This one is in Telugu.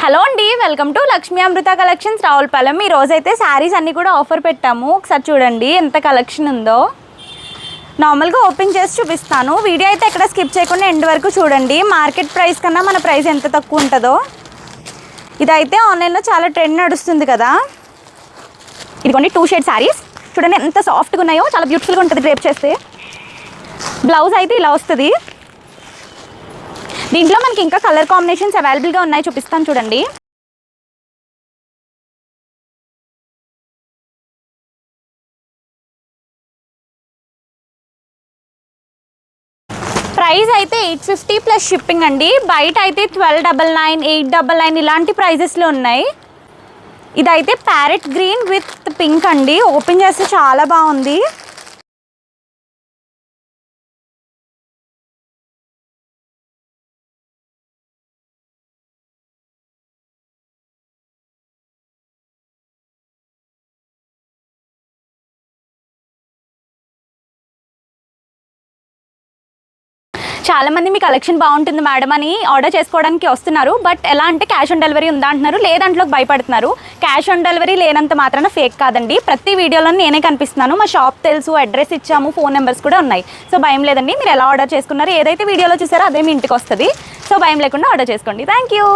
హలో అండి, welcome to Lakshmi Amrutha collections Ravulapalem. ఈ రోజైతే శారీస్ అన్నీ కూడా ఆఫర్ పెట్టాము. ఒకసారి చూడండి ఎంత కలెక్షన్ ఉందో. నార్మల్గా ఓపెన్ చేసి చూపిస్తాను. వీడియో అయితే ఎక్కడ స్కిప్ చేయకుండా ఎండ్ వరకు చూడండి. మార్కెట్ ప్రైస్ కన్నా మన ప్రైస్ ఎంత తక్కువ ఉంటుందో. ఇదైతే ఆన్లైన్లో చాలా ట్రెండ్ నడుస్తుంది కదా. ఇదిగోండి 2 షేడ్ శారీస్ చూడండి ఎంత సాఫ్ట్గా ఉన్నాయో, చాలా బ్యూటిఫుల్గా ఉంటుంది డ్రేప్ చేస్తే. బ్లౌజ్ అయితే ఇలా వస్తుంది. దీంట్లో మనకి ఇంకా కలర్ కాంబినేషన్స్ అవైలబుల్గా ఉన్నాయి, చూపిస్తాను చూడండి. ప్రైస్ అయితే 850 ప్లస్ షిప్పింగ్ అండి. బయట అయితే 1299, 899 ఇలాంటి ప్రైజెస్లో ఉన్నాయి. ఇదైతే ప్యారెట్ గ్రీన్ విత్ పింక్ అండి. ఓపెన్ చేస్తే చాలా బాగుంది. చాలామంది మీ కలెక్షన్ బాగుంటుంది మేడం అని ఆర్డర్ చేసుకోవడానికి వస్తున్నారు. బట్ ఎలా అంటే క్యాష్ ఆన్ డెలివరీ ఉందా అంటున్నారు, లేదంట్లోకి భయపడుతున్నారు. క్యాష్ ఆన్ డెలివరీ లేనంత మాత్రాన ఫేక్ కాదండి. ప్రతి వీడియోలో నేనే కనిపిస్తున్నాను. మా షాప్ తెలుసు, అడ్రస్ ఇచ్చాము, ఫోన్ నెంబర్స్ కూడా ఉన్నాయి. సో భయం లేదండి. మీరు ఎలా ఆర్డర్ చేసుకున్నారు, ఏదైతే వీడియోలో చూసారో అదే మీ ఇంటికి వస్తుంది. సో భయం లేకుండా ఆర్డర్ చేసుకోండి. Thank you.